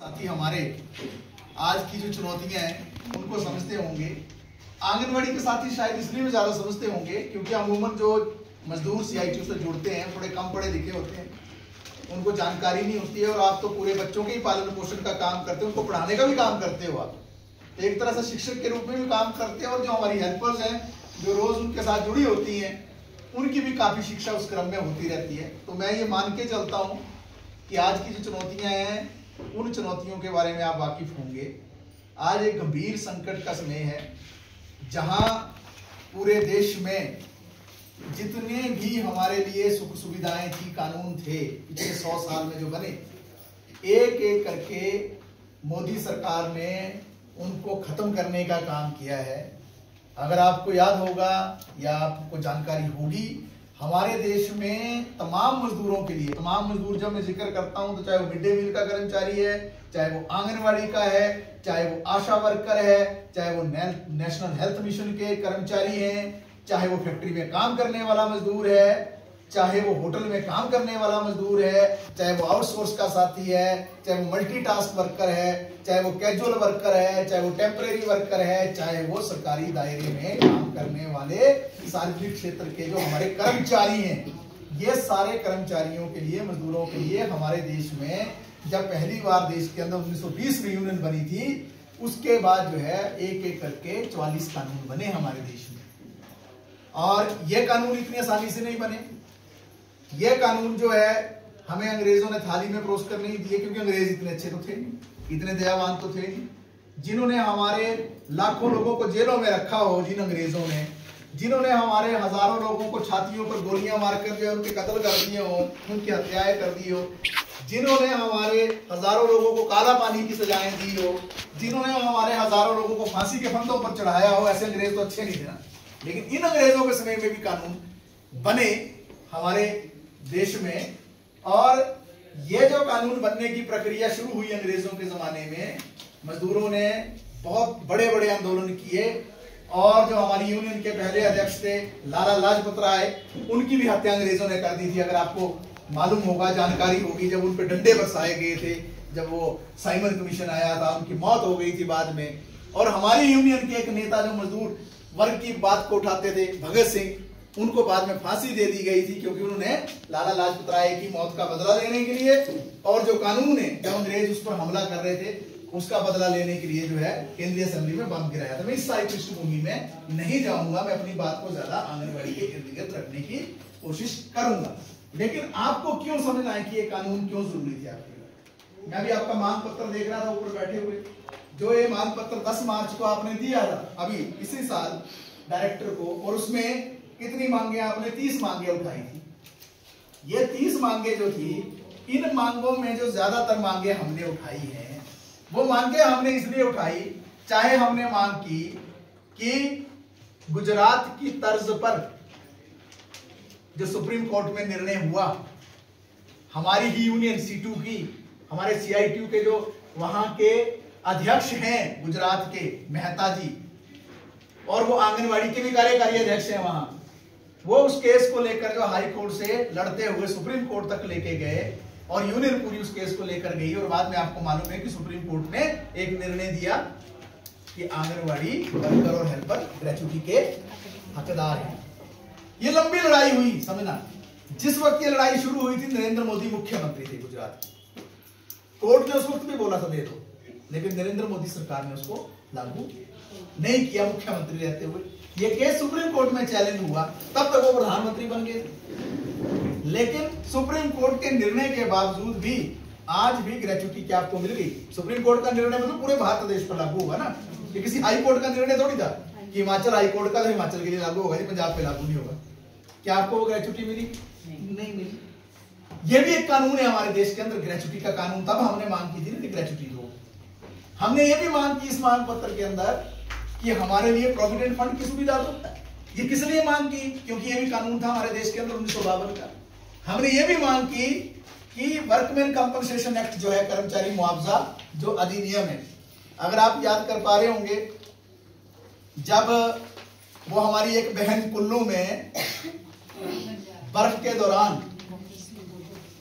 साथी हमारे आज की जो चुनौतियां हैं उनको समझते होंगे। आंगनवाड़ी के साथी शायद इसलिए भी ज्यादा समझते होंगे क्योंकि अमूमन जो मजदूर सीआईटी से जुड़ते हैं थोड़े कम पढ़े लिखे होते हैं, उनको जानकारी नहीं होती है। और आप तो पूरे बच्चों के ही पालन पोषण का काम करते हो, उनको पढ़ाने का भी काम करते हो, आप एक तरह से शिक्षक के रूप में भी काम करते हैं। और जो हमारी हेल्पर्स हैं जो रोज उनके साथ जुड़ी होती हैं, उनकी भी काफी शिक्षा उस क्रम में होती रहती है। तो मैं ये मान के चलता हूँ कि आज की जो चुनौतियां हैं उन चुनौतियों के बारे में आप वाकिफ होंगे। आज एक गंभीर संकट का समय है जहां पूरे देश में जितने भी हमारे लिए सुख सुविधाएं थी, कानून थे पिछले 100 साल में जो बने, एक एक करके मोदी सरकार ने उनको खत्म करने का काम किया है। अगर आपको याद होगा या आपको जानकारी होगी, हमारे देश में तमाम मजदूरों के लिए, तमाम मजदूर जब मैं जिक्र करता हूं तो चाहे वो मिड डे मील का कर्मचारी है, चाहे वो आंगनवाड़ी का है, चाहे वो आशा वर्कर है, चाहे वो नेशनल हेल्थ मिशन के कर्मचारी हैं, चाहे वो फैक्ट्री में काम करने वाला मजदूर है, चाहे वो होटल में काम करने वाला मजदूर है, चाहे वो आउटसोर्स का साथी है, चाहे वो मल्टीटास्क वर्कर है, चाहे वो कैजुअल वर्कर है, चाहे वो टेम्परेरी वर्कर है, चाहे वो सरकारी दायरे में काम करने वाले सार्वजनिक क्षेत्र के जो हमारे कर्मचारी हैं, ये सारे कर्मचारियों के लिए, मजदूरों के लिए हमारे देश में जब पहली बार देश के अंदर 1920 में यूनियन बनी थी, उसके बाद जो है एक एक करके 44 कानून बने हमारे देश में। और ये कानून इतनी आसानी से नहीं बने। ये कानून जो है हमें अंग्रेजों ने थाली में परोस कर नहीं दिए, क्योंकि अंग्रेज इतने अच्छे तो थे नहीं, इतने दयावान तो थे नहीं। जिन्होंने हमारे लाखों लोगों को जेलों में रखा हो, जिन अंग्रेजों ने, जिन्होंने हमारे हजारों लोगों को छातियों पर गोलियां मारकर जो है उनके कत्ल कर दिए हो, उनकी हत्याएं कर दी हो, जिन्होंने हमारे हजारों लोगों को काला पानी की सजाएं दी हो, जिन्होंने हमारे हजारों लोगों को फांसी के फंदों पर चढ़ाया हो, ऐसे अंग्रेज तो अच्छे नहीं थे ना। लेकिन इन अंग्रेजों के समय में भी कानून बने हमारे देश में। और ये जो कानून बनने की प्रक्रिया शुरू हुई अंग्रेजों के जमाने में, मजदूरों ने बहुत बड़े बड़े आंदोलन किए। और जो हमारी यूनियन के पहले अध्यक्ष थे लाला लाजपत राय, उनकी भी हत्या अंग्रेजों ने कर दी थी। अगर आपको मालूम होगा, जानकारी होगी, जब उन पर डंडे बरसाए गए थे, जब वो साइमन कमीशन आया था, उनकी मौत हो गई थी बाद में। और हमारी यूनियन के एक नेता जो मजदूर वर्ग की बात को उठाते थे, भगत सिंह, उनको बाद में फांसी दे दी गई थी, क्योंकि उन्होंने लाला लाजपत राय की मौत का बदला लेने के लिए, और जो कानून है जब अंग्रेज उस पर हमला कर रहे थे उसका बदला लेने के लिए जो है केंद्रीय असेंबली में बम गिराया था। मैं इस सारी पृष्ठभूमि में नहीं जाऊंगा, मैं अपनी बात को ज्यादा आंगनबाड़ी के इर्द गिर्द रखने की कोशिश करूंगा। लेकिन आपको क्यों समझना है कि ये कानून क्यों जरूरी थे आपके लिए। मैं भी आपका मांग पत्र देख रहा था ऊपर बैठे हुए, जो ये मांग पत्र 10 मार्च को आपने दिया था अभी इसी साल डायरेक्टर को, और उसमें कितनी मांगे आपने? 30 मांगे उठाई थी। ये 30 मांगे जो थी, इन मांगों में जो ज्यादातर मांगे हमने उठाई हैं, वो मांगे हमने इसलिए उठाई, चाहे हमने मांग की कि गुजरात की तर्ज पर जो सुप्रीम कोर्ट में निर्णय हुआ, हमारी ही यूनियन C2 की, हमारे CITU के जो वहां के अध्यक्ष हैं गुजरात के मेहता जी, और वो आंगनवाड़ी के भी कार्यकारी अध्यक्ष हैं वहां, वो उस केस को लेकर जो हाई कोर्ट से लड़ते हुए सुप्रीम कोर्ट तक लेके गए, और यूनियन पूरी उस केस को लेकर गई। और बाद में आपको मालूम है कि सुप्रीम कोर्ट ने एक निर्णय दिया कि आंगनवाड़ी वर्कर और हेल्पर ग्रेच्युटी के हकदार हैं। ये लंबी लड़ाई हुई, समझना। जिस वक्त ये लड़ाई शुरू हुई थी, नरेंद्र मोदी मुख्यमंत्री थे गुजरात के। कोर्ट ने उस वक्त भी बोला था दे दो, लेकिन नरेंद्र मोदी सरकार ने उसको लागू नहीं किया मुख्यमंत्री रहते हुए। ये केस सुप्रीम कोर्ट में चैलेंज हुआ, तब तक वो प्रधानमंत्री बन गए थे। लेकिन सुप्रीम कोर्ट के निर्णय के बावजूद भी आज भी ग्रेच्युटी क्या आपको मिल गई। सुप्रीम कोर्ट का निर्णय मतलब पूरे भारत देश पर लागू हुआ ना, ये किसी हाई कोर्ट का निर्णय थोड़ी था कि हिमाचल हाई कोर्ट का हिमाचल के लिए लागू होगा, पंजाब पे लागू नहीं होगा। क्या आपको वो ग्रेच्युटी मिली? नहीं मिली। ये भी एक कानून है हमारे देश के अंदर, ग्रेच्युटी का कानून। तब हमने मांग की थी ना ग्रेच्युटी दो। हमने ये भी मांग की इस मांग पत्र के अंदर कि हमारे लिए प्रोविडेंट फंड की सुविधा दो। ये किस लिए मांग की? क्योंकि ये भी कानून था हमारे देश के अंदर 1952 का। हमने ये भी मांग की कि वर्कमैन कंपनसेशन एक्ट जो है, कर्मचारी मुआवजा जो अधिनियम है, अगर आप याद कर पा रहे होंगे, जब वो हमारी एक बहन कुल्लू में बर्फ के दौरान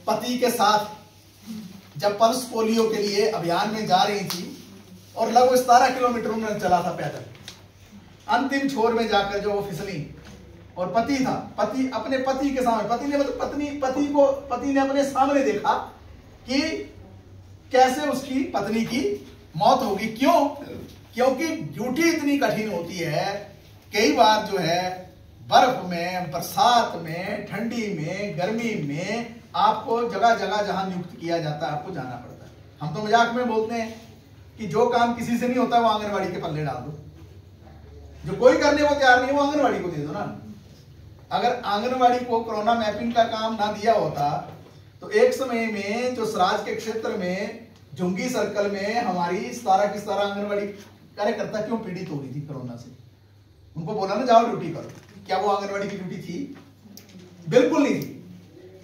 पति के साथ जब पल्स पोलियो के लिए अभियान में जा रही थी और लगभग 17 किलोमीटर उन्होंने चला था पैदल, अंतिम छोर में जाकर जो वो फिसली और पति था, पति अपने पति के सामने, पति ने मतलब पति ने अपने सामने देखा कि कैसे उसकी पत्नी की मौत होगी। क्यों? क्योंकि ड्यूटी इतनी कठिन होती है, कई बार जो है बर्फ में, बरसात में, ठंडी में, गर्मी में आपको जगह जगह जहां नियुक्त किया जाता है आपको जाना पड़ता है। हम तो मजाक में बोलते हैं कि जो काम किसी से नहीं होता वो आंगनवाड़ी के पल्ले डाल दो, जो कोई करने को तैयार नहीं वो आंगनवाड़ी को दे दो ना। अगर आंगनवाड़ी को कोरोना मैपिंग का काम ना दिया होता तो एक समय में जो सराज के क्षेत्र में झुंगी सर्कल में हमारी 17 की 17 आंगनवाड़ी कार्यकर्ता क्यों पीड़ित हो गई थी कोरोना से? उनको बोला ना जाओ ड्यूटी करो, क्या वो आंगनवाड़ी की ड्यूटी थी? बिल्कुल नहीं थी।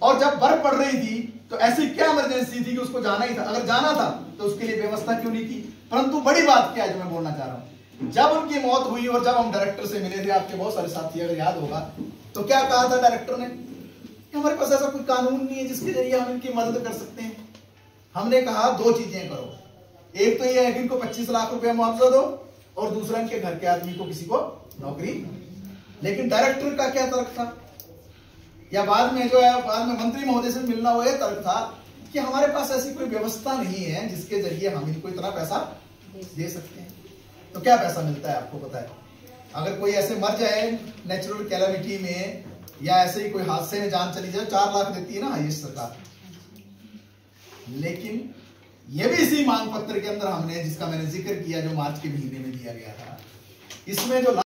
और जब बर्फ पड़ रही थी तो ऐसी क्या इमरजेंसी थी कि उसको जाना ही था? अगर जाना था तो उसके लिए व्यवस्था क्यों नहीं की? परंतु बड़ी बात क्या है जो मैं बोलना चाह रहा हूं, जब उनकी मौत हुई और जब हम डायरेक्टर से मिले थे, आपके बहुत सारे साथी अगर याद होगा, तो क्या कहा था डायरेक्टर ने कि हमारे पास ऐसा कोई कानून नहीं है जिसके जरिए हम इनकी मदद कर सकते हैं। हमने कहा दो चीजें करो, एक तो यह है कि इनको 25 लाख रुपया मुआवजा दो और दूसरा इनके घर के आदमी को किसी को नौकरी। लेकिन डायरेक्टर का क्या तर्क था, या बाद में जो है बाद में मंत्री महोदय से मिलना हुआ तर्क था कि हमारे पास ऐसी कोई व्यवस्था नहीं है जिसके जरिए हम इनको इतना पैसा दे सकते हैं। तो क्या पैसा मिलता है आपको पता है? अगर कोई ऐसे मर जाए नेचुरल कैलामिटी में या ऐसे ही कोई हादसे में जान चली जाए 4 लाख देती है ना हाईएस्ट सरकार। लेकिन ये भी इसी मांग पत्र के अंदर हमने, जिसका मैंने जिक्र किया, जो मार्च के महीने में दिया गया था, इसमें जो